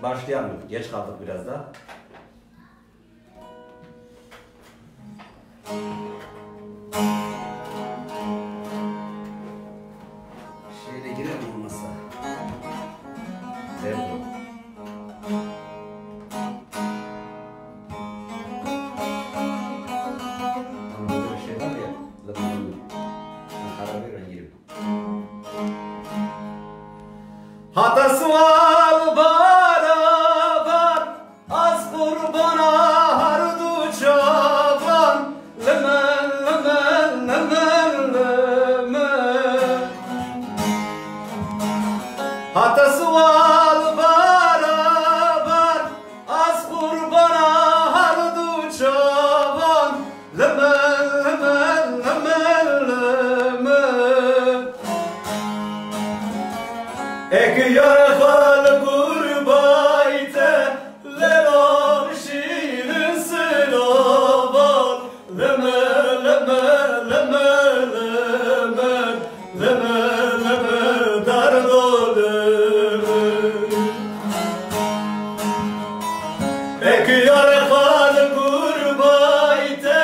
başlayalım. Geç kaldık biraz da. Şöyle girelim olmazsa. Evet. Ama böyle bir şey var ya. Karar ver, ben gireyim. Hatası var barabar, az kurbana hardu çaban, lemen lemen lemen lemen. Hatası var barabar, az kurbana hardu çaban, lemen lemen lemen lemen. Ek yarakal gurbayte leram şirin sıravan leme leme leme leme leme leme dardo leme. Ek yarakal gurbayte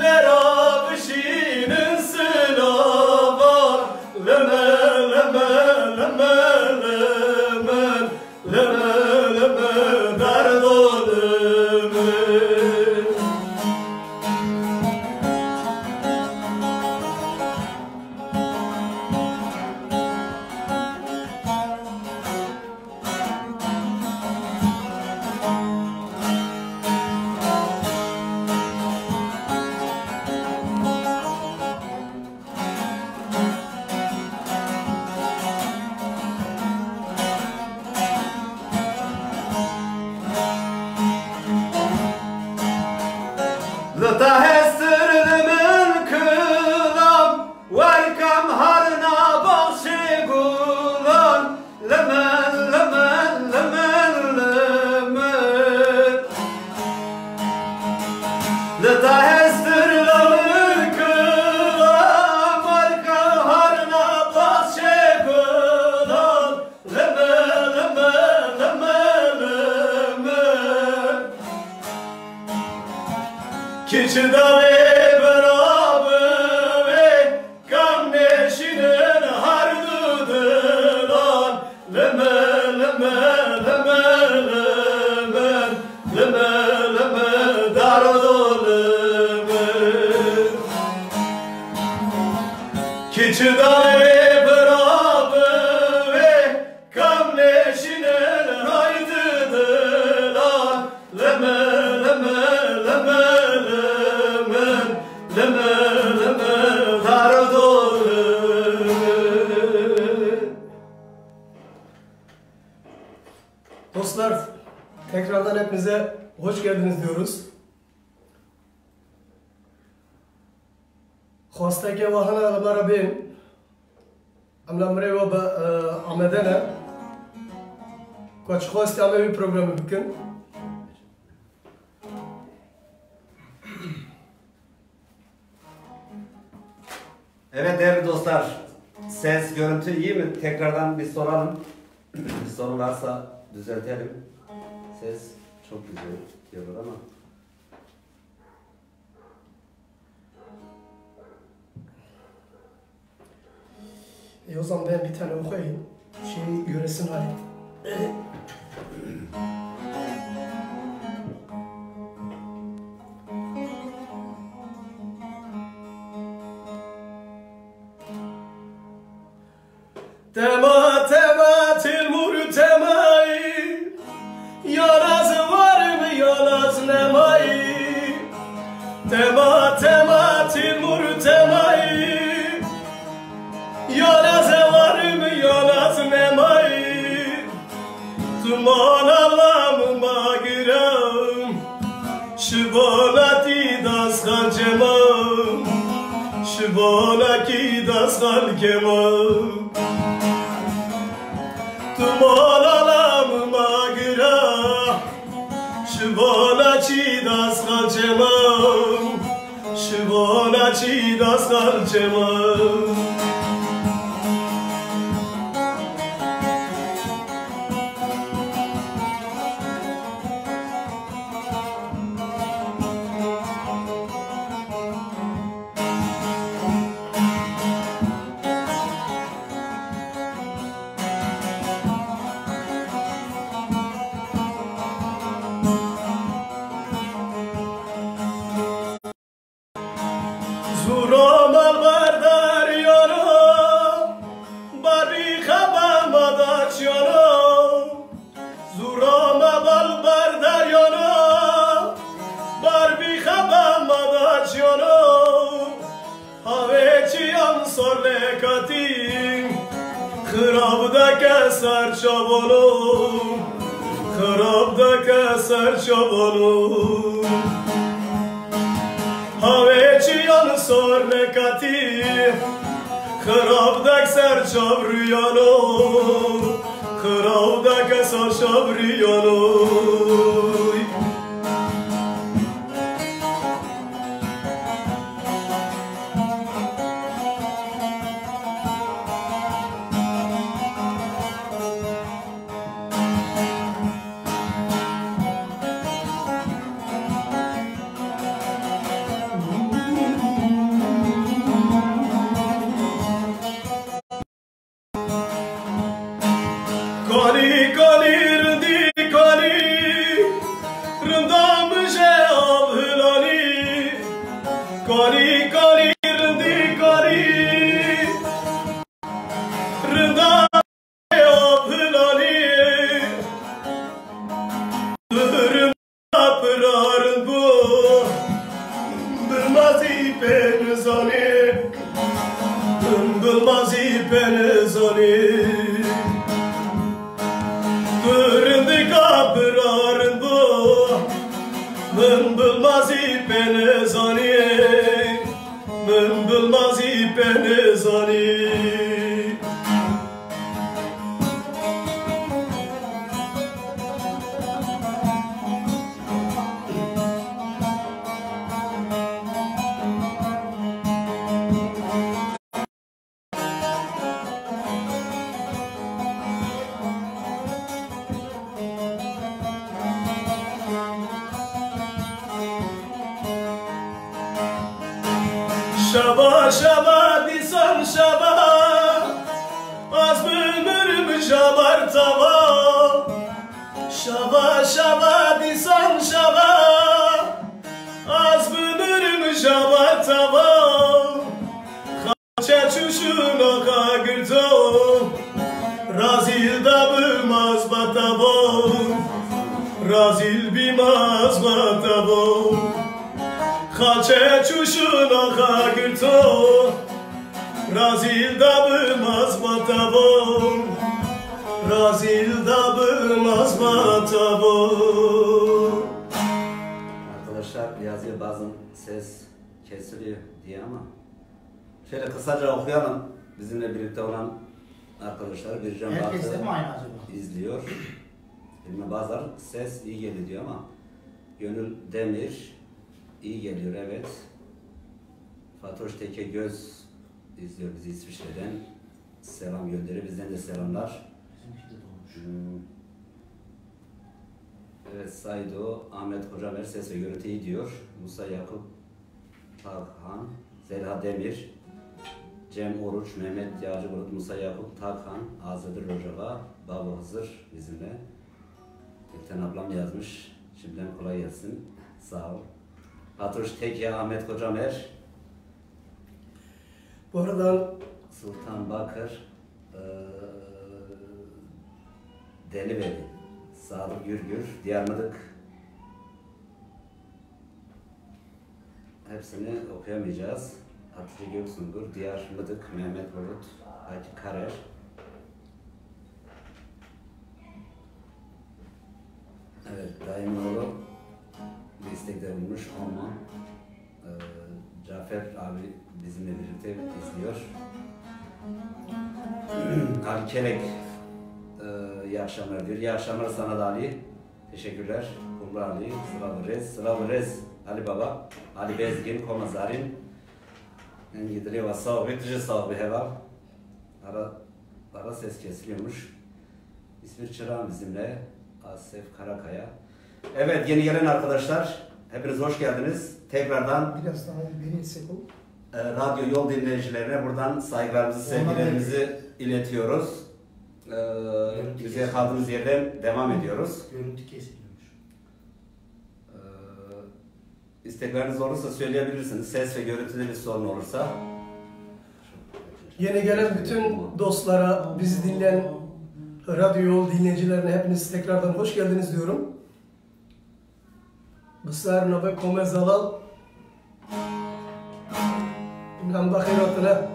leram şirin sıravan leme leme leme Keçidane beraber gam neşinin hardıdılar leme leme leme leme leme leme dardo leme. Keçidane beraber gam neşinin hardıdılar leme leme leme leme leme dardo leme. Dostlar, tekrardan hepinize hoş geldiniz diyoruz. Xwasteke wahana almara bên em lemrê we bi amade ne ku çi xwast em wî programı bikin. Evet değerli dostlar, ses, görüntü iyi mi? Tekrardan bir soralım. Bir sorun varsa düzeltelim. Ses çok güzel diyorlar ama. O zaman ben bir tane okuyayım. Göresin hali. Tema tema tilmur temai Yalaz var mı yalaz nemai Tema tema tilmur temai Yalaz var mı yalaz nemai Tuman Allah'ım magiram Şibolati das kalcemam Şibolaki das kalkemam Tuman Allah'ım magiram Şibolati das kalcemam Şibolati das kalcemam sorlekatim Kırabda keser çabanım Kırabda keser çabanım Haveçiyan sorlekatim Kırabda keser çavrıyanım Kırabda keser çavrıyanım Kali kali rındi kali Rındam je avhlani Kali kali rındi kali Rındam je avhlani Rında pırarın bu Bilmazi penizani Bilmazi penizani Kırındı kapıların bu Ben bilmaz ipeni zani Ben bilmaz ipeni zani Şaba şaba disan şaba Az bülmürüm şabar tava Şaba şaba disan şaba Az bülmürüm şabar tava Kaçe çuşuna kagırto Razil da bilmaz batabo Razil bilmaz batabo Kaçe çuşuna kagırto Razil da bilmaz batabo Razil da bilmaz batabo Arkadaşlar yazıyor bazen ses kesiliyor diye ama şöyle kısaca okuyalım. Bizimle birlikte olan arkadaşlar Bircan Herkes de mi aynı Batı acaba? izliyor. Bilmem bazıları ses iyi geliyor diyor ama Gönül Demir iyi geliyor evet. Fatoş Teke Göz izliyor bizi İsviçre'den. Selam gönderiyor. Bizden de selamlar. Bizimki de dolmuş. Evet Saydo, Ahmet Kocamer ses ve görüntü iyi diyor. Musa Yakup Tarhan, Zelha Demir, Cem Oruç, Mehmet Yağcı Bulut, Musa Yakup Tarhan, Azadır Rojava, Baba Hızır bizimle. Gülten ablam yazmış. Şimdiden kolay gelsin. Sağ ol. Fatoş Teke, Ahmet Kocamer, Bu arada Sultan Bakır, Deliveli, Sadık Gürgür, Diyarmıdık. Hepsini okuyamayacağız. Hatice Göksungur, Diyarmıdık, Mehmet Bulut, Hacı Karer. Evet, Daimoğlu bir istekte bulmuş ama Cafer abi bizimle birlikte izliyor. Ali Kelek iyi akşamlar diyor. İyi akşamlar sana da Ali. Teşekkürler. Kumru Ali, Sılavı Rez, Ali Baba, Ali Bezgin, Komazarin. En gidili ve sahibi, dışı sahibi heva. Ara ses kesiliyormuş. İsmir Çırağan bizimle. Asef Karakaya. Evet, yeni gelen arkadaşlar, hepiniz hoş geldiniz. Tekrardan biraz daha beni etsek o. radyo yol dinleyicilerine buradan saygılarımızı, sevgilerimizi iletiyoruz. Bize kaldığımız yerden devam ediyoruz. Görüntü kesiliyormuş. İstekleriniz olursa söyleyebilirsiniz. Ses ve görüntüde bir sorun olursa. Yeni gelen bütün dostlara, bizi dinleyen radyo yol dinleyicilerine hepiniz tekrardan hoş geldiniz diyorum. Bısar Nabe Kome Zalal Nam Bakhiratına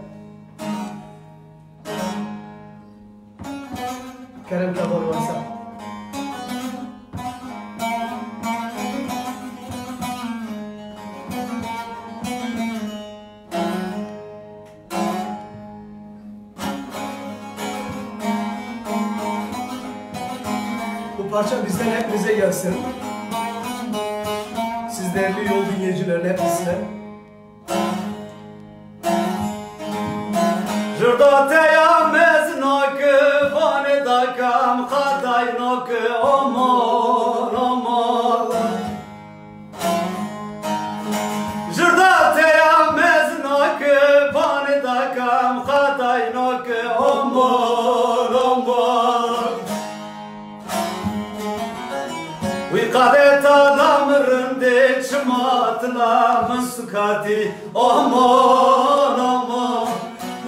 Kerem Tabor varsa. Bu parça bizden hepimize gelsin. Siz değerli yol dinleyicilerin hepsine. Jurdataya meznak vane dakam khadaynok omor omor Jurdataya meznak vane dakam khadaynok omor omor Wiqadet adamrinde çmatla mıskati omor omor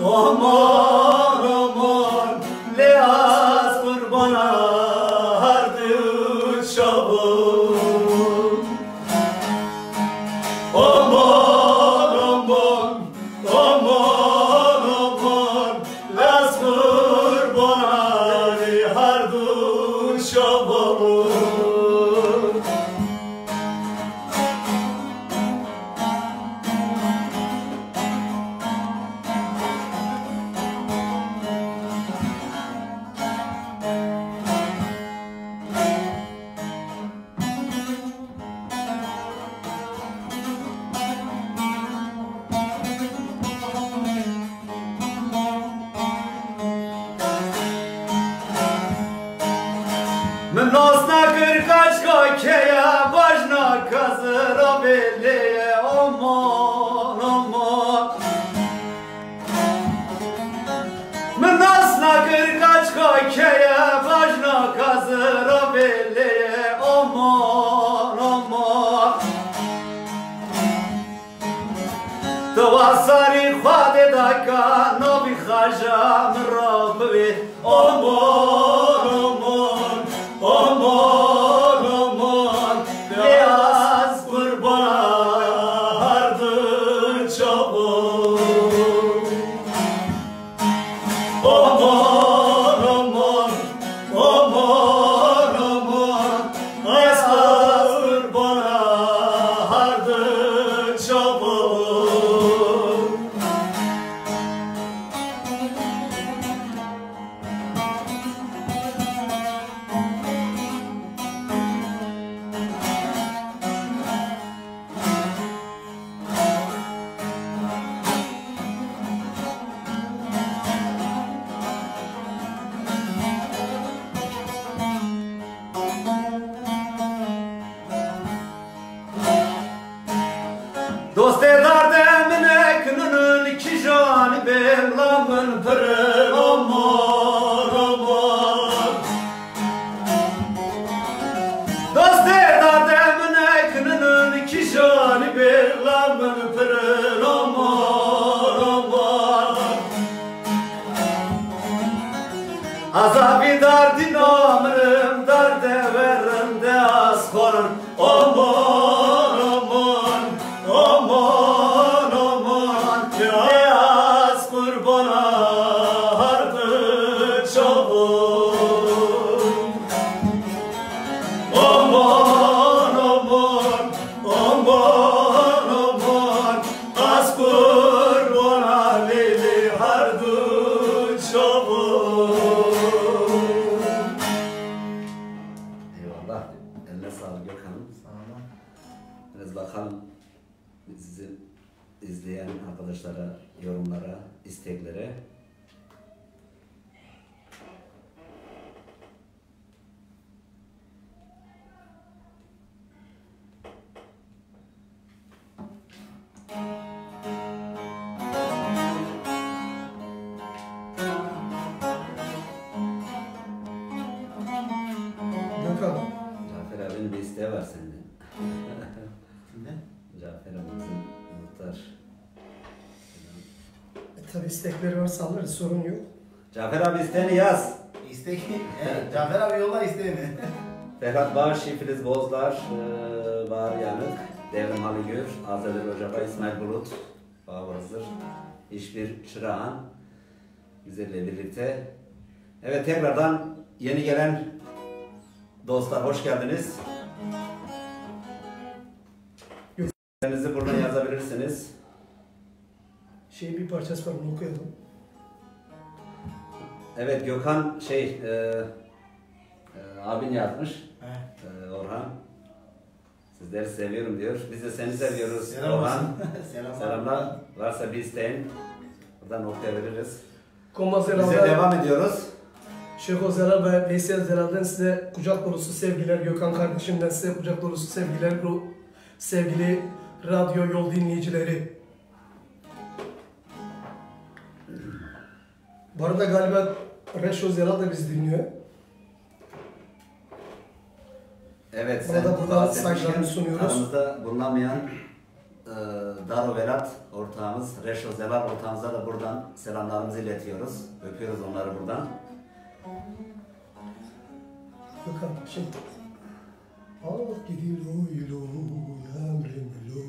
Aman aman leyaz kurbana hardı çabuk Aman aman aman aman leyaz kurbana hardı çabuk Mnosna kırkaçka keya başna kazıra belliye aman aman Mnosna kırkaçka keya başna kazıra belliye aman aman Tavasari khade daka nabi khajam rabbi aman aman Aman aman beyaz kurbana hardı çabuk Aman aman aman aman beyaz kurbana hardı çabuk Dost eder demine kınının iki janibim lamın pırın aman aman Dost eder demine kınının iki janibim lamın pırın aman aman Azabi dardin amrım darde verin de az korun aman aman Aman aman beyaz kurbana hardı çabuk Aman aman aman aman az kurbana leyli hardı çabuk Eyvallah, eline sağlık Gökhan'ım. Sağ olun. Biraz bakalım sizi izleyen arkadaşlara, yorumlara, isteklere. Gökhan. Cafer abinin bir isteği var senden. Kimden? Cafer abimizin muhtar. Tabi istekleri varsa alırız, sorun yok. Cafer abi isteğini yaz. İstek. Evet. Cafer abi yolla isteğini. Ferhat Bağış, Filiz Bozlar, Bahar Yanık, Devrim Haligür, Azadel Ocak'a, İsmail Bulut, Bağvazır, İşbir Çırağan bizlerle birlikte. Evet, tekrardan Yeni gelen dostlar hoş geldiniz. Kendinizi buradan yazabilirsiniz. Bir parçası var, bunu okuyalım. Evet, Gökhan abin yazmış. He. Orhan. Sizleri seviyorum diyor. Biz de seni seviyoruz Selam Orhan. olsun. Selamlar. Varsa bir isteğin buradan okuyabiliriz. Bize Zelal, devam ediyoruz. Şeyh Zelal ve Veysel Zelal'den size kucak dolusu sevgiler. Gökhan kardeşimden size kucak dolusu sevgiler. Sevgili radyo yol dinleyicileri. Bu arada galiba Reşo Zelal da bizi dinliyor. Evet, Buna da buradan saygılarımızı sunuyoruz. Aramızda bulunamayan Daro Velat ortağımız, Reşo Zelal ortağımıza da buradan selamlarımızı iletiyoruz. Öpüyoruz onları buradan. Gökhan şimdi. Ah gidiyor loy emrim loy.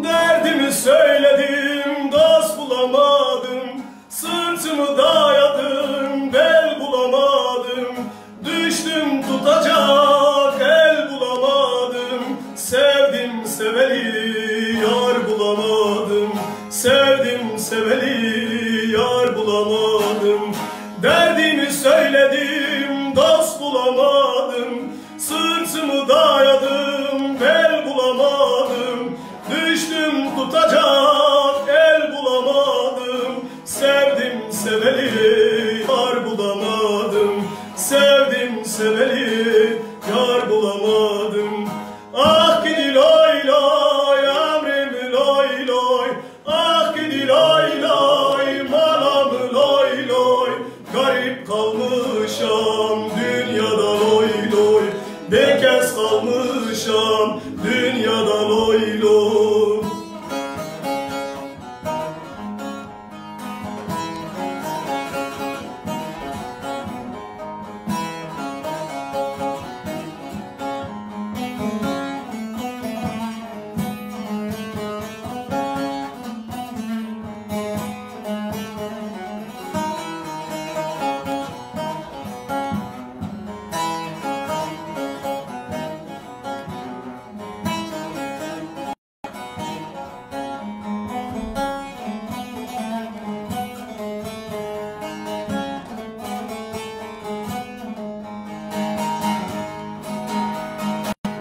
Derdimi söyledim, dost bulamadım. Sırtımı dayadım, bel bulamadım. Düştüm tutacak el bulamadım. Sevdim seveli yar bulamadım. Sevdim seveli yar bulamadım. Derdimi söyledim, dost bulamadım. Sırtımı dayadım, bel bulamadım. Düştüm tutacak el bulamadım. Sevdim seveli yar bulamadım. Sevdim seveli yar bulamadım. Ah gidi loy loy emrim loy loy. Ah gidi loy loy manam loy loy. Garip kalmışam dünyada loy loy. Bekez kalmışam dünyada loy loy.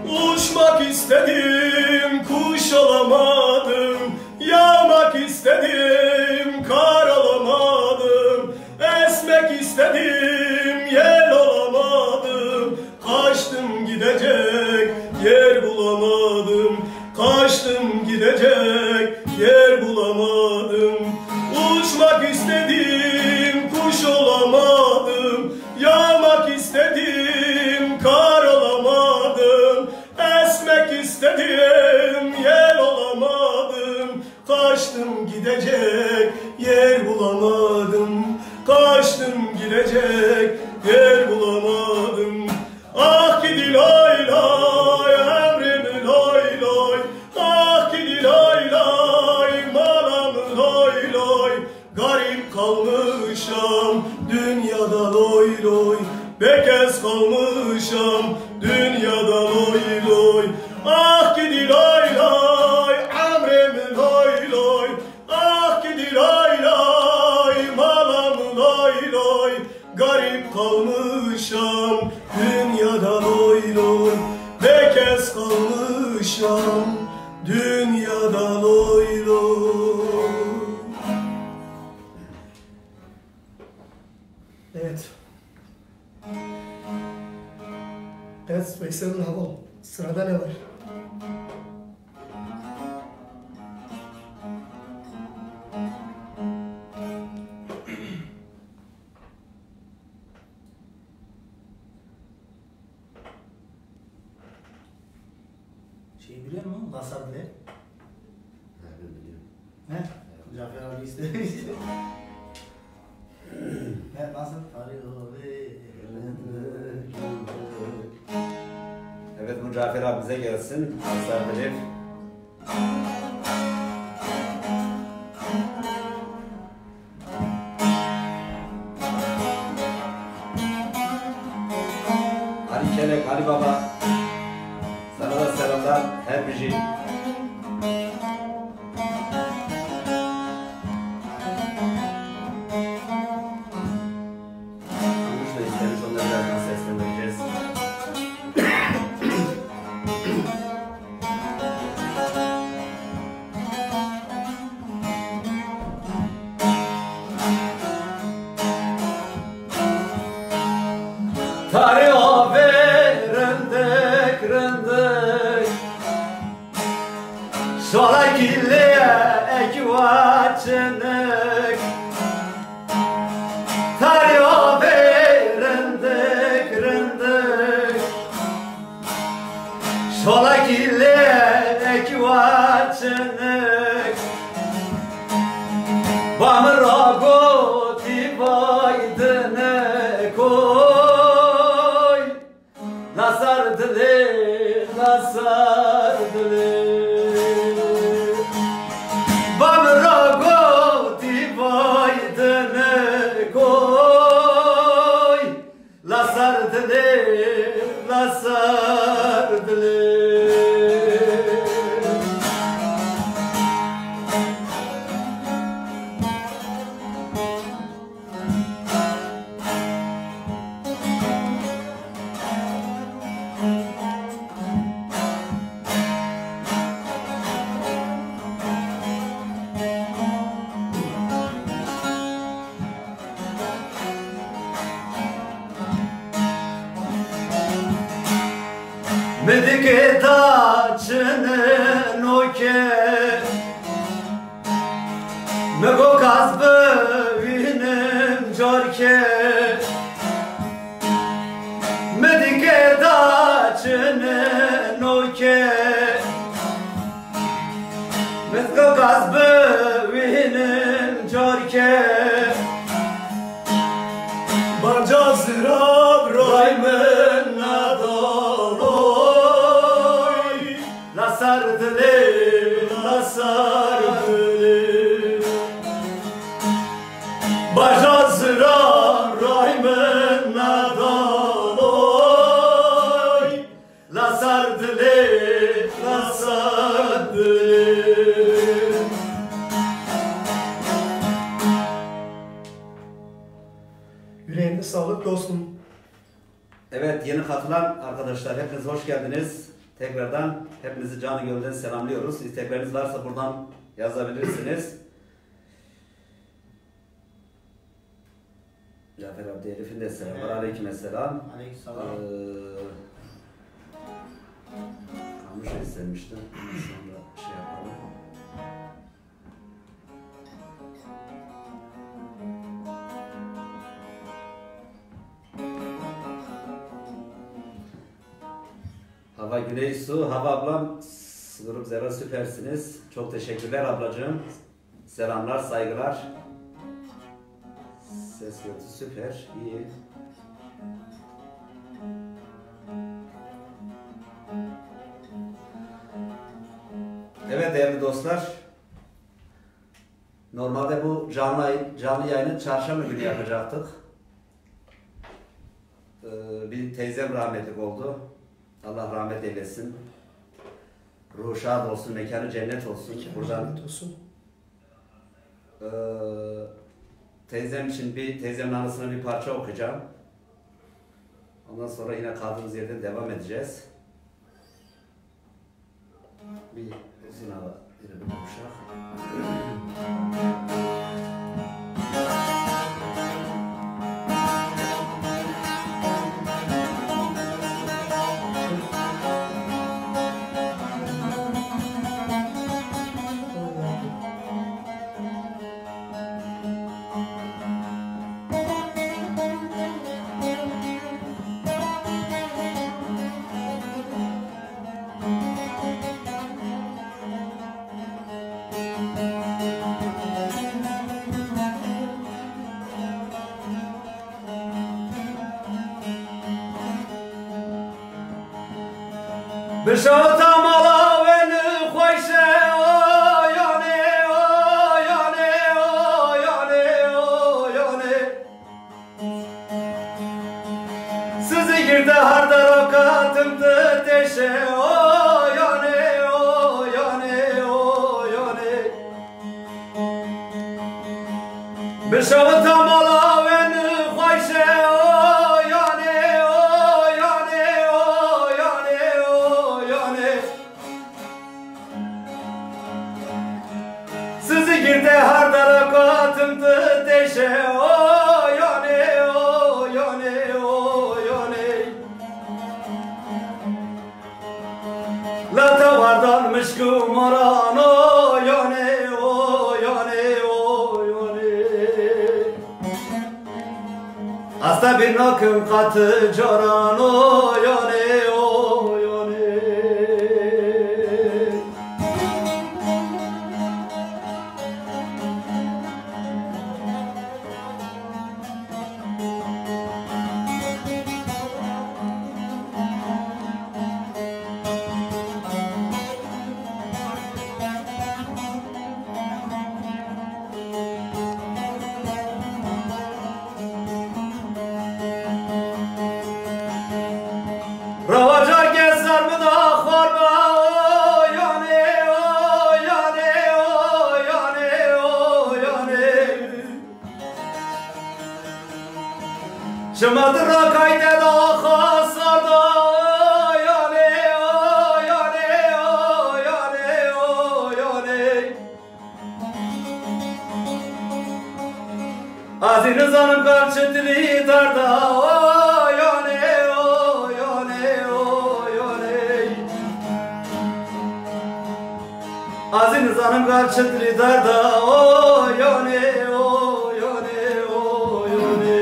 Uçmak istedim, kuş olamadım. Yağmak istedim, kar olamadım. Esmek istedim, yel olamadım. Kaçtım gidecek, yer bulamadım. Kaçtım gidecek, yer bulamadım. Uçmak istedim, kuş olamadım. Yağmak istedim, kar olamadım. Esmek istedim, yel olamadım. Kaçtım gidecek, yer bulamadım. Kaçtım gidecek, yer bulamadım. Ah gidi loy loy, emrim loy loy. Ah gidi loy loy, manam loy loy. Garip kalmışam dünyada loy loy. Bekez kalmışam dünyada loy loy. Ah gidi loy loy, emrim loy loy. Ah gidi loy loy, manam loy loy. Garip kalmışam dünyada loy loy. Bekez kalmışam dünyada loy loy. Evet. Evet, Veysel'in havalı. Sırada ne var? Nasıl bile? Ben biliyorum. Ne? Cafer abi istemiş. Ne nasıl? Evet, bu Cafer abimize gelsin. Hazar bilir. Ali Kelek, Ali Baba. Sana da selamlar. Her bir şey. Konuşma istemiş, onları birazdan seslendireceğiz. Tarih verendek rendek Şola kirliye ekvaçenek Tarih verendek rendek Şola kirliye ekvaçenek Bamra goti baydene koy Nasar dili, nasar dili Bamra goti baydene koy Nasar dili, nasar dili Medike taçının oke Mego kazbı vinim jorke Medike taçının oke Mego kazbı vinim jorke Barca zırab raymen nadaloy Nasar dili, Nasar dili Barca zırab raymen nadaloy nasar dili, Nasar dili Yüreğine sağlık dostum. Evet, yeni katılan arkadaşlar hepiniz hoş geldiniz. Tekrardan hepinizi canı gönülden selamlıyoruz. İstekleriniz varsa buradan yazabilirsiniz. Cafer abi Elif'in de selam var. Aleykümselam. Aleykümselam. Kamış istemiştim. Sonra şey yapalım. Hava Güney Su, Hava ablam, Grup Zera süpersiniz. Çok teşekkürler ablacığım. Selamlar, saygılar. Ses görüntü süper, iyi. Evet değerli dostlar. Normalde bu canlı yayını çarşamba günü yapacaktık. Bir teyzem rahmetli oldu. Allah rahmet eylesin. Ruhu şad olsun, mekanı cennet olsun. Buradan Cennet olsun. teyzem için teyzemin anısına bir parça okuyacağım. Ondan sonra yine kaldığımız yerden devam edeceğiz. Bir uzun hava, bir uşak. Bişavta mala veli khoyşe o yani o yani o yani o yani Sizi girdi harda rokatımdı teşe o yani o yani o yani Bişavta mala veli khoyşe o yani o yani o yani o yani Sizi girdi harda rokatımdı teşe o yani o yani o yani La tavardan mışkı moran o yani o yani o yani Hasta bir nakım katı caran o yani o yani Ravaca gezer mi da korba o yani o yani o yani o yani Şımadır rakayde da khasarda o yani o yani o yani o yani Aziz Rıza'nın karşı dili darda o yani o yani o yani Aziz Rıza'nın karşı dili darda o yani o yani o yani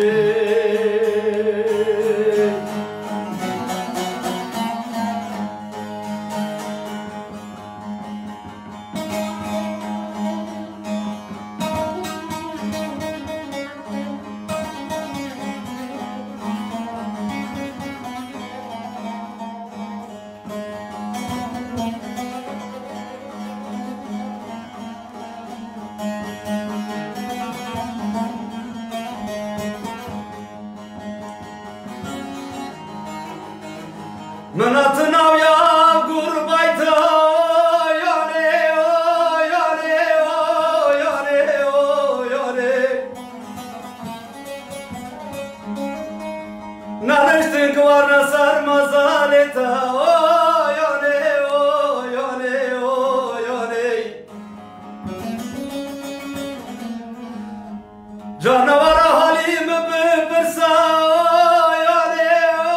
Mınatın avya gurbayda yani o yani o yani o yani Narıştın kıvarna sarmaz aleta o yani o yani o yani Canavara halim bırsa o yani o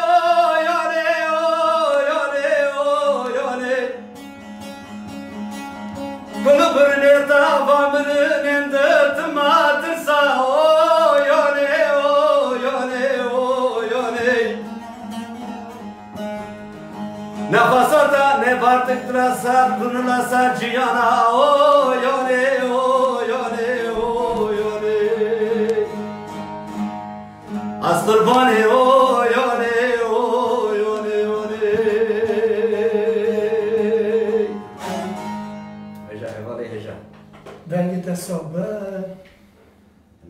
yani o yani o yani Kulu birine tavamının ende tımatırsa o yani o yani o yani Ne fasada ne bartıktıra sar bununla sar ciyana o yani o yani o yani Az kurbanı o yani o yani yani Heja evvela heja Ben git hesabı.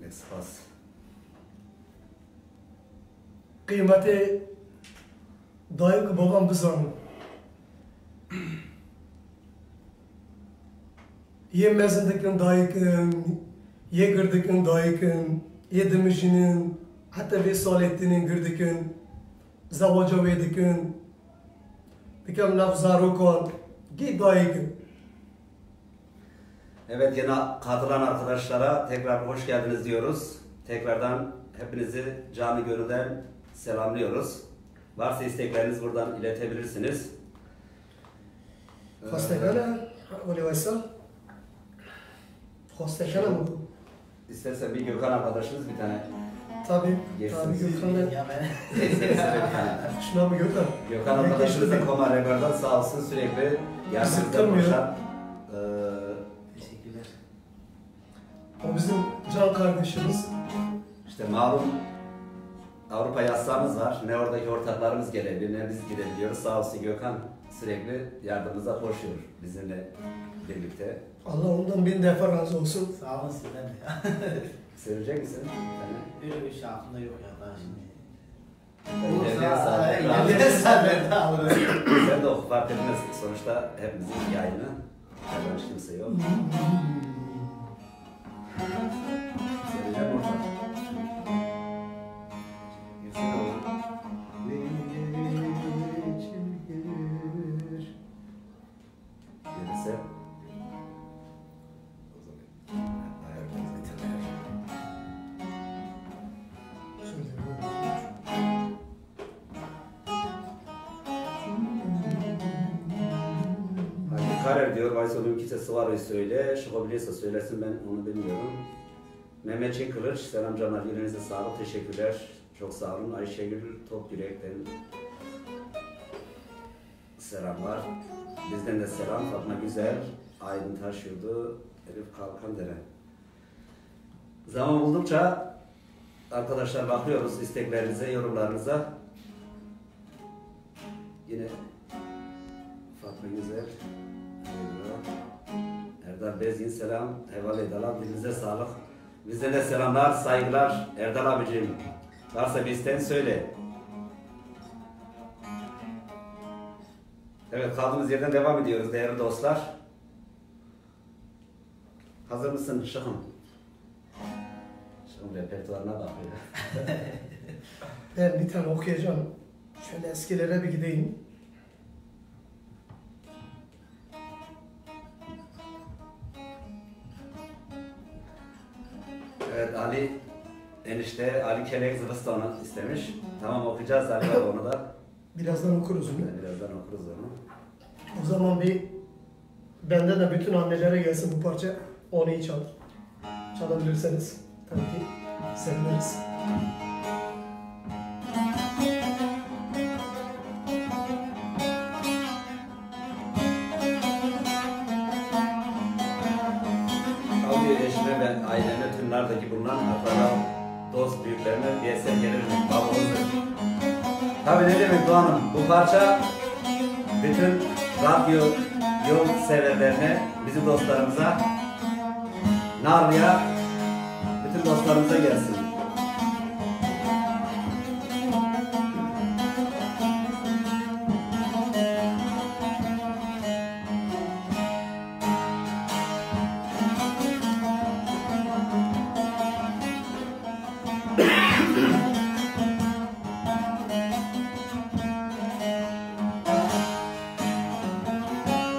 Ne spas Kıymeti dayık babam bizanı. Ye mezindikin dayıkın, ye girdikin dayıkın, ye demişinin, hatta ve saletinin girdikin, zavaca vedikin, dikem nafzarukan, git dayıkın. Evet, yine katılan arkadaşlara tekrar hoş geldiniz diyoruz. Tekrardan hepinizi canı gönülden selamlıyoruz. Varsa istekleriniz buradan iletebilirsiniz. Hastekana, öyle varsa. Hastekana mı? İstersen bir Gökhan arkadaşımız bir tane Tabii, Yersin. tabii Gökhan'la. Ya ben. bir tane. Şuna mı Gökhan? Gökhan arkadaşımız da Koma Regar'dan sağ olsun sürekli yardımcı Sıkılmıyor. koşan. Teşekkürler. O bizim can kardeşimiz. İşte malum Avrupa yasağımız var. Ne oradaki ortaklarımız gelebilir ne biz gidebiliyoruz. Sağ olsun Gökhan. sürekli yardımımıza koşuyor bizimle birlikte. Allah ondan bin defa razı olsun. Sağ olun sizden de ya. Söyleyecek misin? Yani, Öyle bir şey aklımda yok ya daha şimdi. ilerleyen saatlerde İlerleyen saatlerde alırım. sen de oku, fark etmez. Sonuçta hepimizin yayını. Hiç kimse yok. Söyleyeceğim orada. Gelirse o zaman ayarlarız bitirmeler. Hani Karer diyor, Vaysol'un kimsesi var söyle, çıkabiliyorsa söylesin, ben onu bilmiyorum. Mehmet Çinkılıç, selam canlar, yüreğinize sağlık, teşekkürler. Çok sağ olun. Ayşegül Top Yürek'ten selamlar. Bizden de selam. Fatma Güzel, Aydın Taşyurdu, Elif Kalkandere. Zaman buldukça arkadaşlar bakıyoruz isteklerinize, yorumlarınıza. Yine Fatma Güzel, Erdal Bezgin selam, Heval Edalan, dilinize sağlık. Bizden de selamlar, saygılar. Erdal abicim, varsa bizden söyle. Evet, kaldığımız yerden devam ediyoruz değerli dostlar. Hazır mısın Şıkım? Şıkım repertuarına bakıyor. Ben bir tane okuyacağım. Şöyle eskilere bir gideyim. Evet, Ali enişte, Ali Kelek Zıvısta onu istemiş. Tamam, okuyacağız Ali var onu da. Birazdan okuruz onu. Birazdan okuruz onu. O zaman bir benden de bütün annelere gelsin bu parça. Onu iyi çal. Çalabilirseniz tabii ki seviniriz. Audio eşime ve aileme tüm nardaki bulunan akraba, dost büyüklerime bir eser gelir mi? Babamızdır. Tabii ne demek Doğan'ım, bu parça bütün radyo yol severlerine, bizim dostlarımıza, Narlı'ya, bütün dostlarımıza gelsin.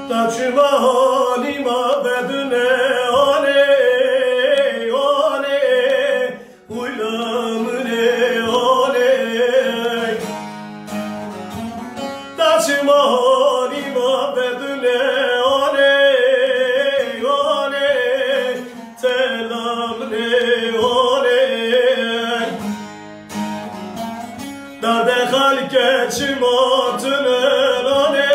Taçma halima bedüne ane ane uylamine ane Taçma halima bedüne ane ane telamne ane Dade halke çimatine ane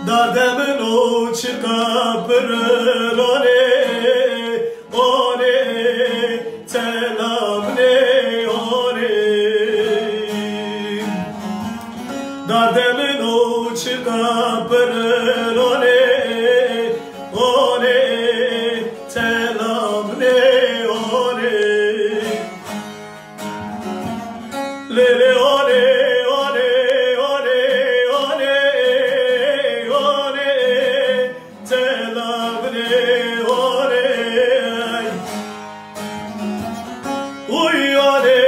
Dademin o çıkapırın one telam ne one Dademin o çıkapırın one telam ne one Lele one Uylamine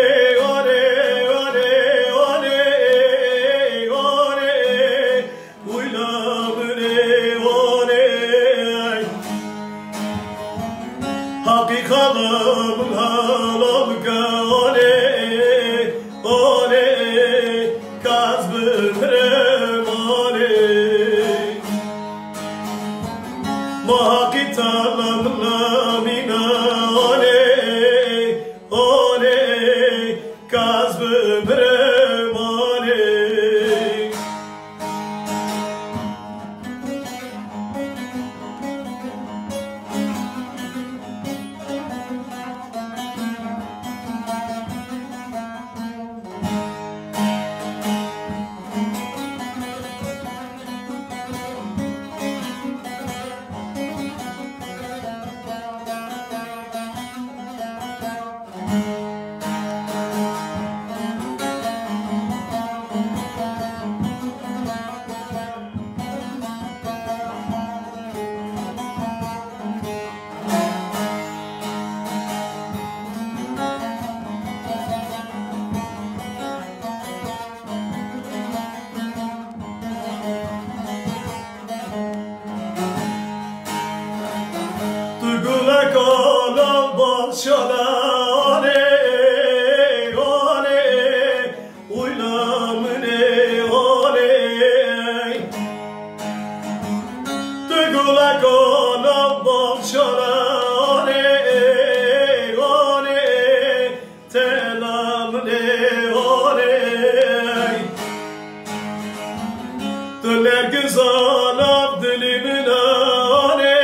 Lezan abdilimin ane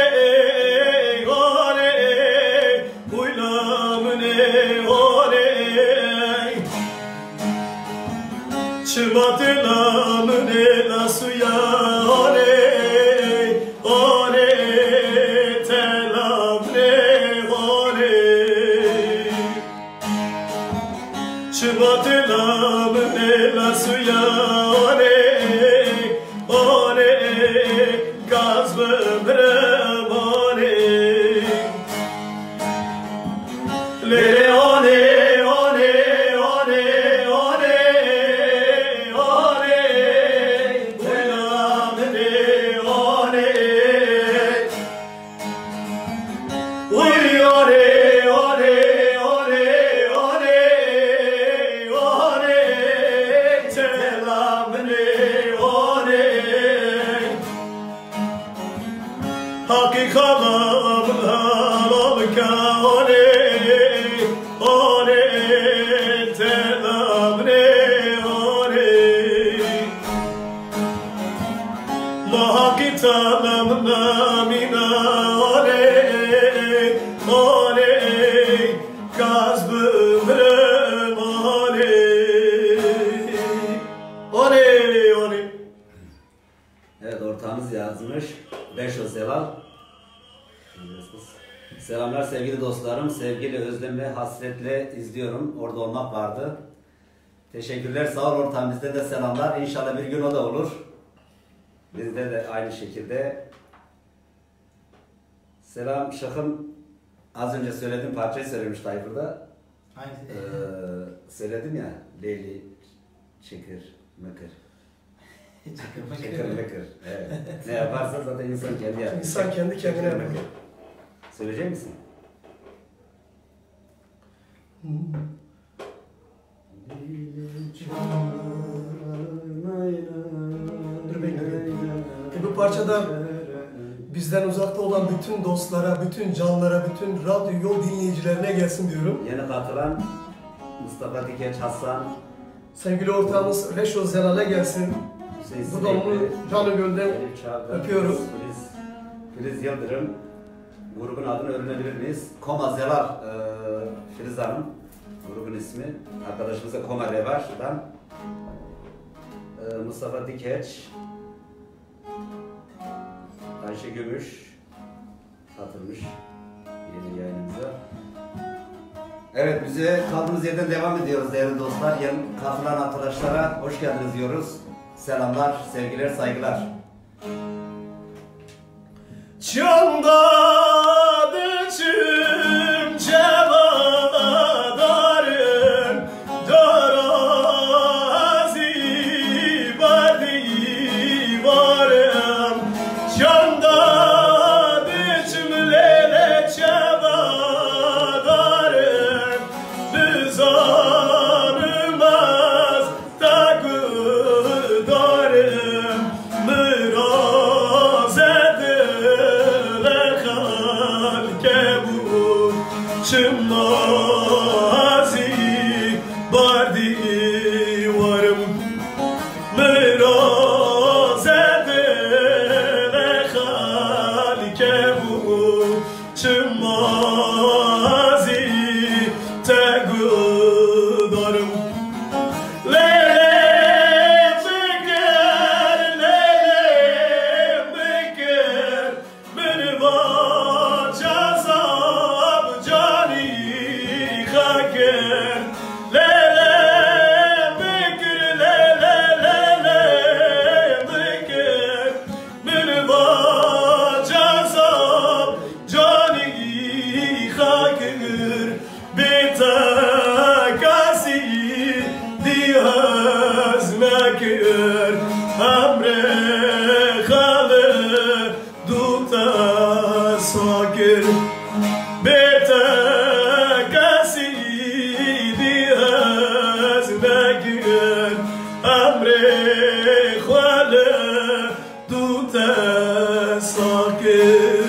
ane Uylamın ane Çımatılamın la suya ane ane Telamne ane Çımatılamın la suya ane ane Gazbım remane Lere ane ane ane ane ane Ulamne ane Uy ane ane ane ane ane Telamne ane Hakikalam halam kâne ane telamne ane Mahakitalam namina ane ane Gazbım remane ane ane Evet, ortağımız yazmış. Beşo Selal. Selamlar sevgili dostlarım. Sevgiyle, özlemle, hasretle izliyorum. Orada olmak vardı. Teşekkürler. Sağ ol ortağım. Bizde de selamlar. İnşallah bir gün o da olur. Bizde de aynı şekilde. Selam Şakım. Az önce söylediğim parçayı söylemiş Tayfur'da. Hangisi? Söyledim ya. Leyli, Çekir, Mekir. Çekir, Mekir. Evet. Ne yaparsa zaten insan kendi yapar. İnsan kendi kendine yapar. Söyleyecek misin? Dur bekle. Bu parçada bizden uzakta olan bütün dostlara, bütün canlara, bütün radyo yol dinleyicilerine gelsin diyorum. Yeni katılan Mustafa Dikeç, Hasan, Sevgili ortağımız Reşo Zelal'e gelsin. Hüseyin Bu da onu Sinekli, canı gölden Elif Çağlar, öpüyoruz. Filiz Yıldırım. Grubun adını öğrenebilir miyiz? Koma Zelal, Filiz Hanım. Grubun ismi. Arkadaşımıza Koma Revaş'dan. Mustafa Dikeç, Ayşe Gümüş katılmış yeni yayınımıza. Evet, bize kaldığımız yerden devam ediyoruz değerli dostlar. Yeni katılan arkadaşlara hoş geldiniz diyoruz. Selamlar, sevgiler, saygılar. Candan içim cevadarım Darazi varım Candan içim lele cevadarım Rızanımaz takıdarım Mıraz Çımazi bardi varım Miraz edene halke bu Çımazi tegudarım Lele bekir Beni var cazab cani haker Lele bekir lele bekir Beni var cazab cani haker Betakasi dihaz mekir Amre halı duta sakir Betakasi dihaz mekir Amre halı duta sakir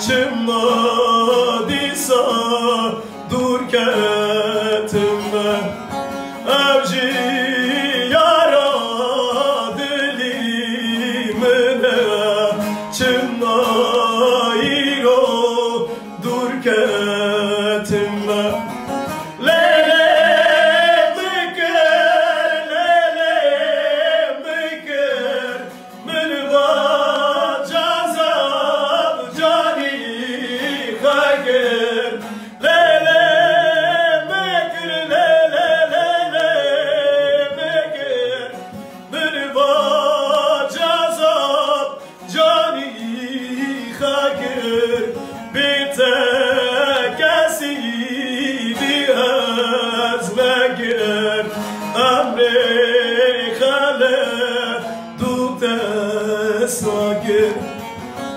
çımadıysa dur ketime evci yara dilimine çımayro dur ketime lele mıkır mırva cazab cani hayır lele mıkır mırva cazab cani hayır bir tek esidi hazmegir emre khale dute sagir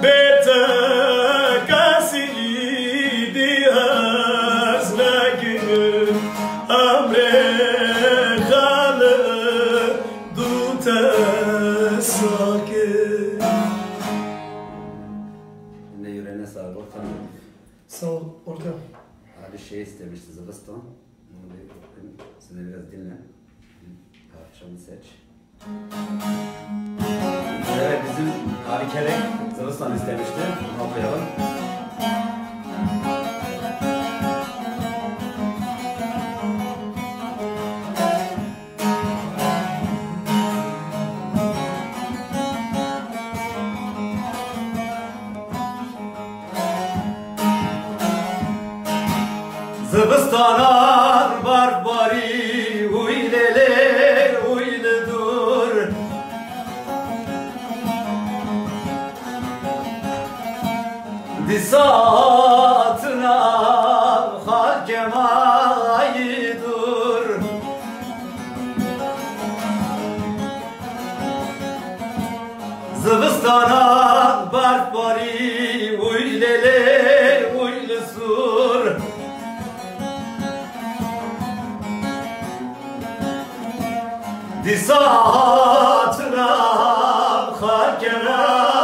bir tek esidi hazmegir emre khale dute sagir. Yine yüreğine sağlık ortam. Sağ ol ortam. Ali şey istemişti Zıbıstan. Onu bir okuyayım. Sen de biraz dinle. Parçamı seç. Evet bizim Ali Kelek Zıbıstan istemişti. Onu okuyalım. Zıbıstanar barbari uylele uyledur Disatına hakemaydur Zıbıstanar barbari uylele uylesur Disatına hakemaydur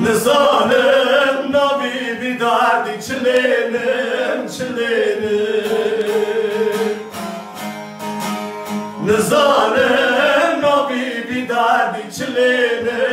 Nizalim nabi bir derdi çilenim Nizalim nabi bir derdi çilenim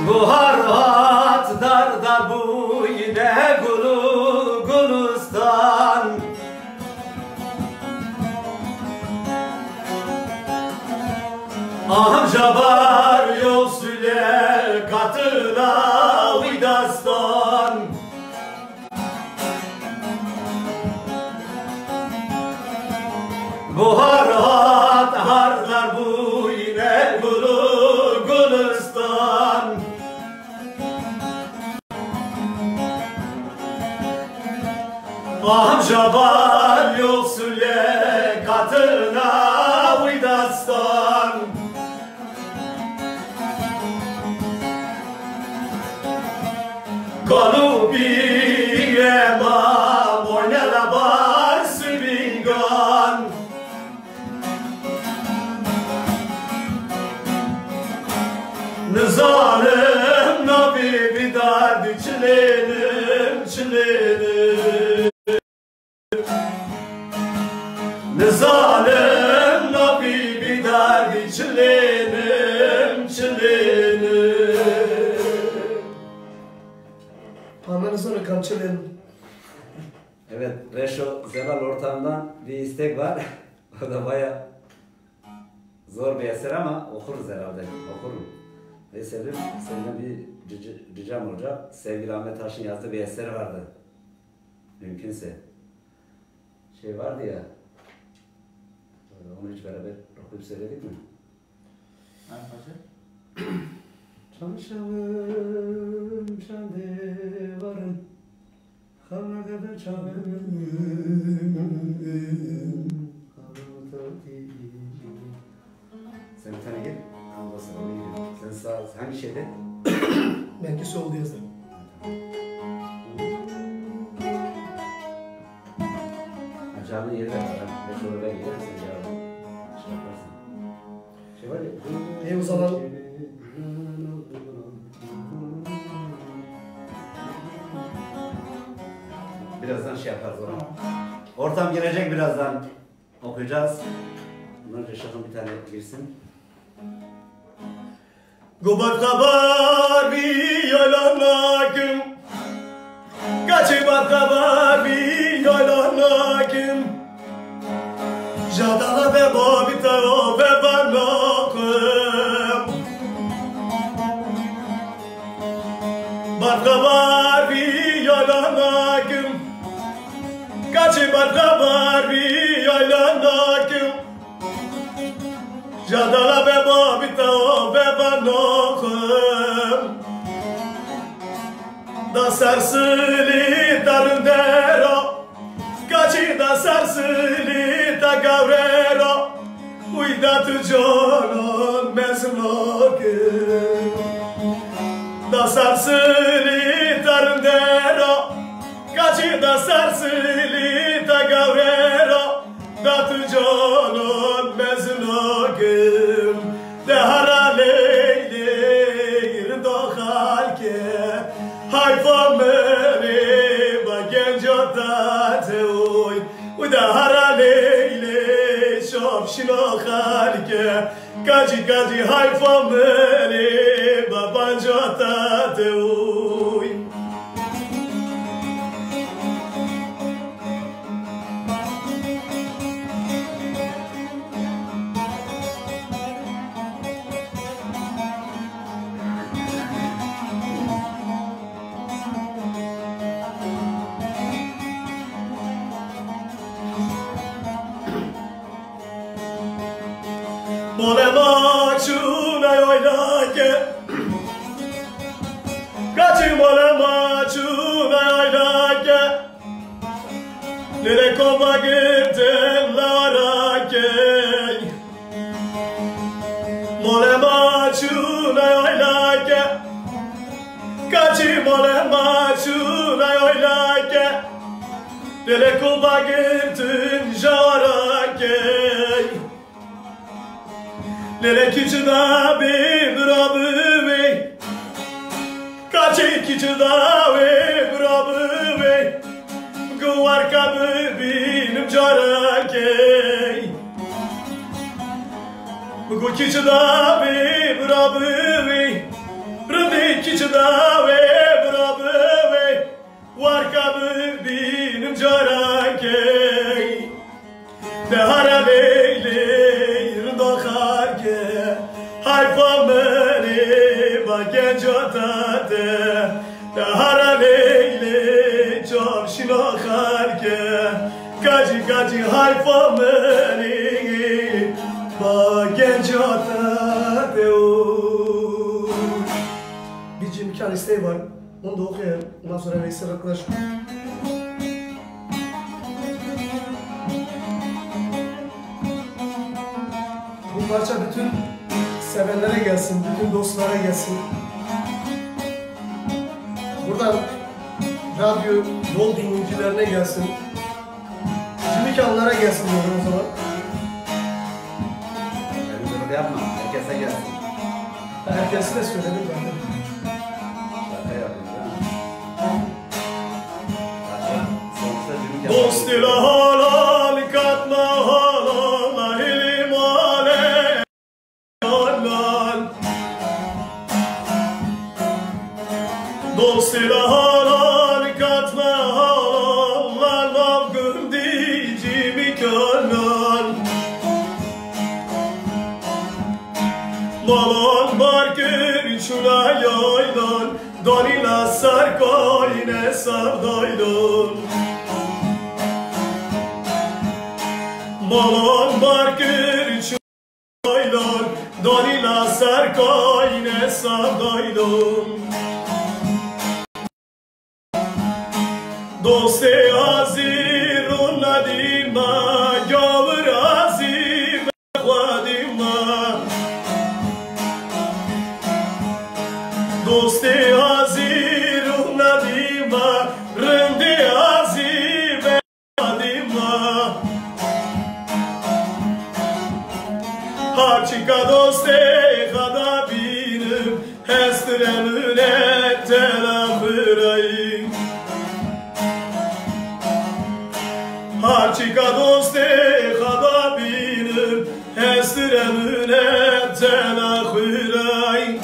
Bu harhat darda bu yine Gulistan Ahjabar yol süle katına uydastan Bu harhat harlar bu yine Gulistan Ahjabar yol süle katına uydastan Kalubi emam oynala bar sübingan Nizalim nabi bir derdi çilenim Nizalim nabi bir derdi çilenim Hemen sonra kamçılayalım. Evet, Reşo Zelal ortamından bir istek var. O da baya zor bir eser ama okuruz herhalde. Okurum. Eserim senden bir ricam olacak. Sevgili Ahmet Taş'ın yazdığı bir eser vardı. Mümkünse. Şey vardı ya. Onu hiç beraber okuyup söyledik mi? Hangi parça? Çarşavım şande varım, kavga kadar çavım. Sen bir tane gel, ondan sonra onu gidelim. Sen sağ, hangi şeyde? Benki soldu yazdım. Canlı yeri de var. Ve sonra ben giderim, sen cevabı şey yaparsın. Şey var ya. O zaman birazdan şey yaparız ona. Ortam gelecek birazdan. Okuyacağız. Bundan önce şakın bir tane girsin. Gobat kabar bir yalanakım, kaçıbat kabar bir yalanakım. Jadala ve babita o ve banakım. Bat kabar bir yalanakım, kaçıbat kabar bir yalanakım. Jadala ve babita o ve banakım. Da sarsili tarındero, kaçı da sarsili ta gavrero. Uyda tu canan mezlakım. Da sarsili tarındero, kaçı da sarsili ta gavrero. Da tu canan mezlakım. De haraleylir dohalke, hayfa meri ba gencoda teoy. Uda haraleyle şofşino halke, kaci hayfa meri ba bancoda teoy. Molema çuna yoylake, kaçı molema çuna yoylake. Nere kova gittin larake. Molema çuna yoylake, kaçı molema çuna yoylake. Nere kova gittin jarake. Nere kiçda bir brabı, kaçı kiçda bir brabı. Guvar kabı benim carake. Bu kiçda bir brabı, rıdı kiçda bir brabı. Var kabı benim carake. De haraleylir dokarke, hayfa meri ba gencotate. De haraleyle çarşino harke, kaci hayfa meri ba gencotate. bir imkan isteği var. Onu da okuyayım. Ondan sonra Veysel arkadaş. Bu parça bütün sevenlere gelsin, bütün dostlara gelsin. Buradan radyo yol dinleyicilerine gelsin. Cimikanlara gelsin diyorum o zaman. Yani bunu yapma. Herkese gelsin. Herkese de söyledim ben. Şaka yapayım değil mi? Sonuçta cümle Dost ile halal katma halal ilimane halal. Dost ile halal katma halal navgın dicimi kanal. Malon barkır çula yaylan, donila sarkoyne savdaylan. Malon barkır çula yaylan, Donila sarkoine sadaylum Doste azirun nadima Gavr azim khwadima Doste azirun nadima Rende azim khwadima Harçika doste khada binim Hestremüne telafırayım Harçika doste khada binim Hestremüne telafırayım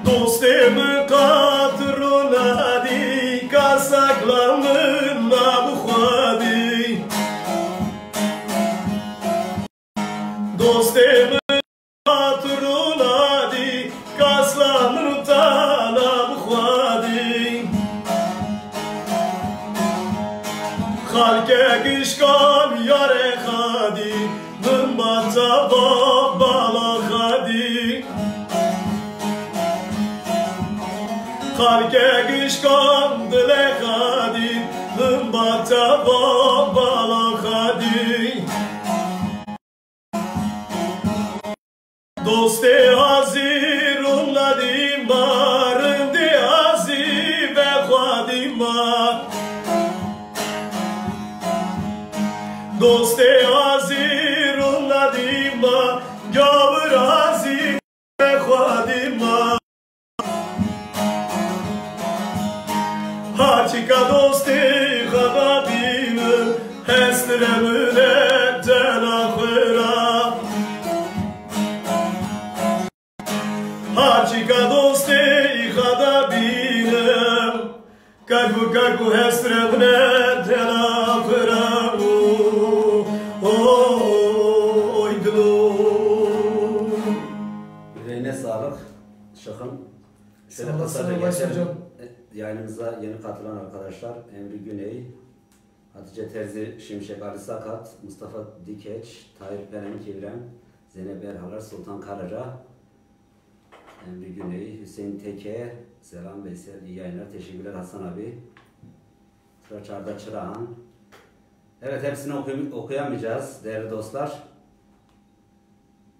Dostemi katruna di kasaklarına bukhadi Dostemi katruna di kasaklarına bukhadi Halke kışkan yare khadi Nımbata bala khadi Halke kışkan dile khadi Nımbata bala khadi Doste azirun nadima Rinde azim ve khadima Doste azirun nadima Gavr azim ve khadima Harçika dosti khada binim Hestremüne telafıra Harçika dosti khada binim Kagu kagu hestremüne telafıra Yüreğine sağlık. Şakın. Şöyle Sağ olasın, kısaca Allah geçelim. hocam. Yayınımıza yeni katılan arkadaşlar Emri Güney, Hatice Terzi Şimşek, Ali Sakat, Mustafa Dikeç, Tayyip Perenk İbrahim, Zeynep Erhalar, Sultan Karaca, Emri Güney, Hüseyin Teke, Selam Veysel, iyi yayınlar, teşekkürler Hasan abi, Tıraç Arda Çırağan. Evet, hepsini okuyamayacağız değerli dostlar.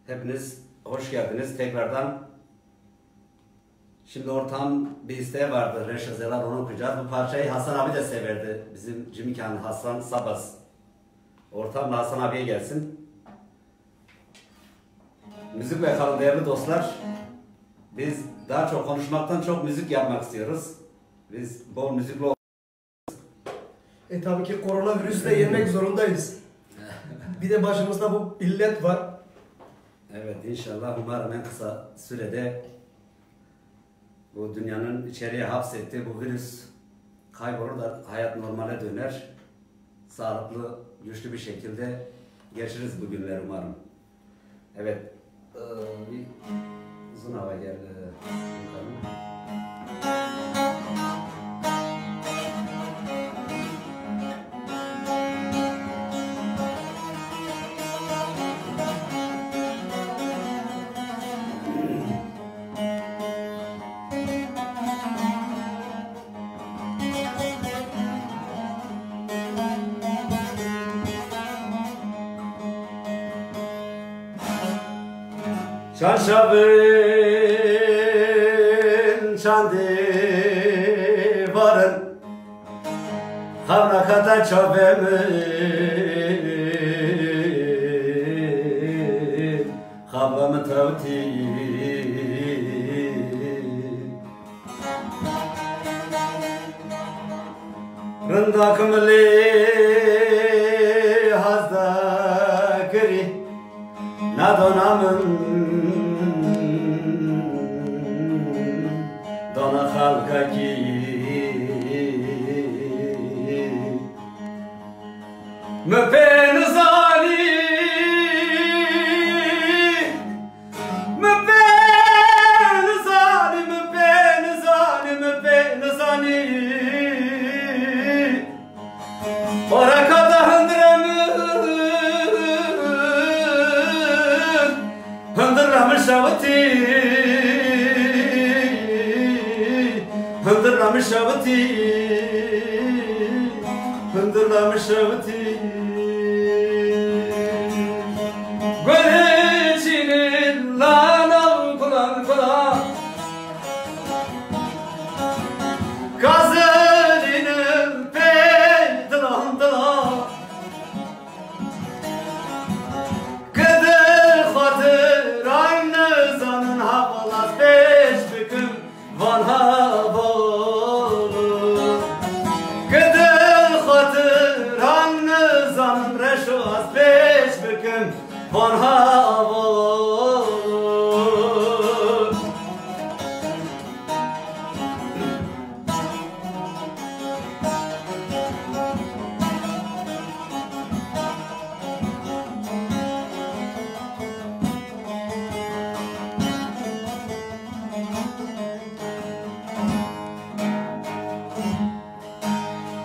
Hepiniz hoş geldiniz tekrardan. Şimdi ortağım bir isteği vardı. Reşat Zelar, onu okuyacağız. Bu parçayı Hasan abi de severdi. Bizim Cimikan Hasan Sabas. Ortağım Hasan abiye gelsin. Müzik bakalım değerli dostlar. Biz daha çok konuşmaktan çok müzik yapmak istiyoruz. Biz bol müzikle Tabii ki koronavirüsü de yenmek zorundayız. Bir de başımızda bu illet var. Evet, inşallah umarım en kısa sürede bu dünyanın içeriye hapsettiği bu virüs kaybolur da hayat normale döner. Sağlıklı, güçlü bir şekilde geçiririz bu günleri umarım. Evet, bir uzun hava geldi. Bakalım. Çarşafın çandı varın havna kadar çöpemi havlamı şavti Rında kımli hazda kiri Nadonamın Dona halka ki Müpen zali Müpen zali Müpen zali Müpen zali Orakada hındıramın Hındıramın şavati Hındıramın şavati Hındıramın şavati Gölçinin lanav kulan kulan Gazelinim peydilan dilan Kıdır hatır aynı zanın havalas beş büküm van havalı Kıdır hatır aynı zanın reşuas beş büküm van havalı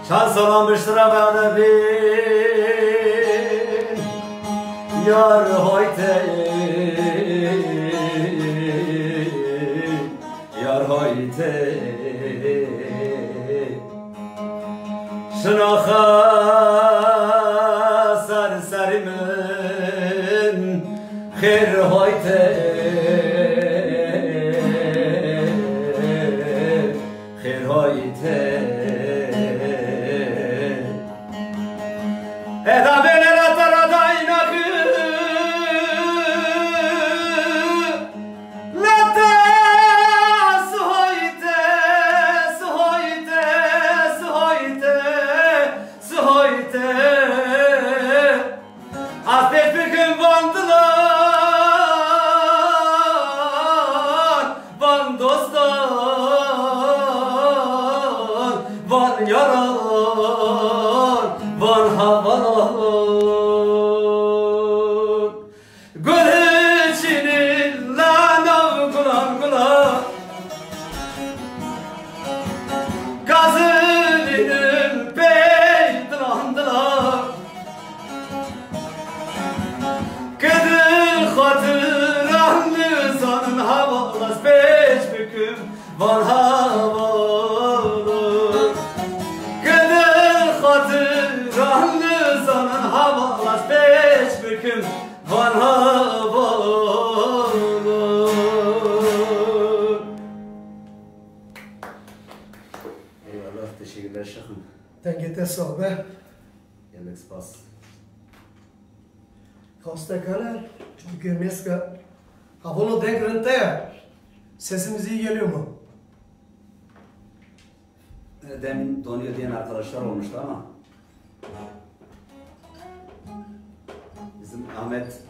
Şans olamıştır bana bin Yar hoyte Yar hoyte Şınaha sarsarimin Kher hoyte Kher hoyte Eda beler atar adaynakı Lata suhoyte Suhoyte Suhoyte Suhoyte Afet büküm vandılar Van dostlar Van yaran Van havalar Gülçinin lanav kulan kulan Gazelinim peydilan dilan Kıdır hatır ahlı zanın havalas beş büküm van havalar Kıdır hatır ahlı zanın havalas beş büküm van havalar Eyvallah, teşekkürler şahım. Dengete sahbe. Yemek spas. Hasta karar. Çünkü görmeyeska. Ha bunu denk rente. Sesimiz iyi geliyor mu? Demin donuyor diyen arkadaşlar olmuştu ama bizim Ahmet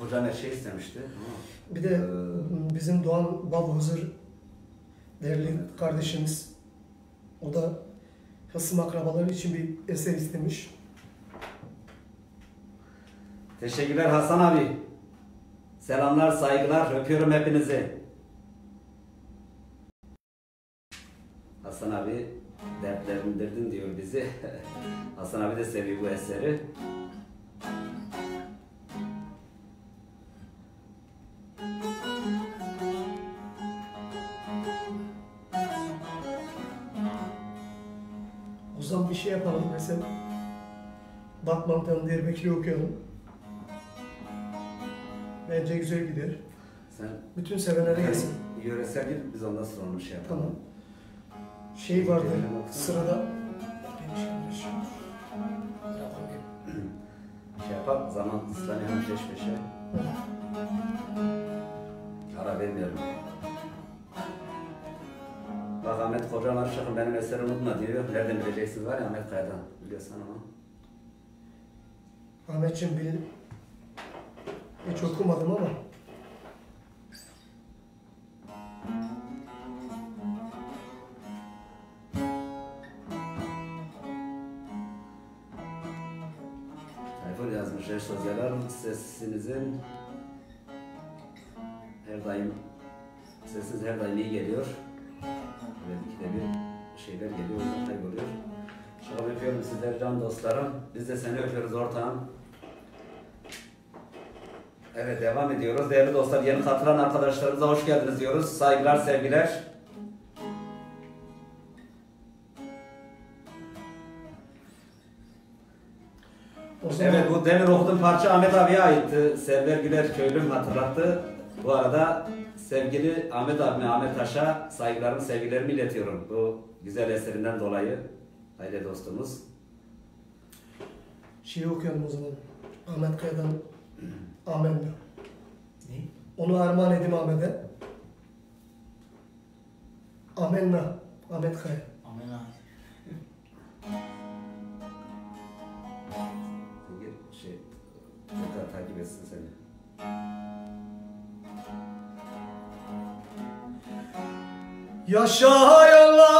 Hoca ne şey istemişti. Bir de bizim Doğan Babhuzur değerli kardeşimiz. O da hasım akrabaları için bir eser istemiş. Teşekkürler Hasan abi. Selamlar, saygılar. Öpüyorum hepinizi. Hasan abi dertlerindirdin diyor bizi. Hasan abi de seviyor bu eseri. O zaman bir şey yapalım mesela. Batman'dan Diyarbakır'ı okuyalım. Bence güzel gider. Sen Bütün sevenlere gelsin. yöresel değil, biz ondan sonra onu şey yapalım. Tamam. Şey vardı sırada. Şey yapalım, zaman ıslanıyor peş peşe. Evet. Ara vermiyorum. Bak Ahmet Kocaman Şakın benim eseri unutma diyor. Nereden bileceksin var ya Ahmet Kaya'dan. Biliyorsan ama. Ahmetciğim bilin. Hiç okumadım ama. Tayfur yazmış her sözler sesinizin her daim sesiniz her daim iyi geliyor. Belki de bir şeyler geliyor, o yüzden kayboluyor. Çok öpüyorum sizleri can dostlarım. Biz de seni öpüyoruz ortağım. Evet devam ediyoruz. Değerli dostlar yeni katılan arkadaşlarımıza hoş geldiniz diyoruz. Saygılar, sevgiler. Evet bu demin okuduğum parça Ahmet abiye aitti. Server Güler köylüm hatırlattı. Bu arada sevgili Ahmet abime, Ahmet Taş'a saygılarımı, sevgilerimi iletiyorum. Bu güzel eserinden dolayı. Haydi dostumuz. Şeyi okuyalım o zaman. Ahmet Kaya'dan Amenna. Ne? Onu armağan edeyim Ahmet'e. Amenna. Ahmet Kaya. Amen abi. Tekrar takip etsin seni. Yaşayanlar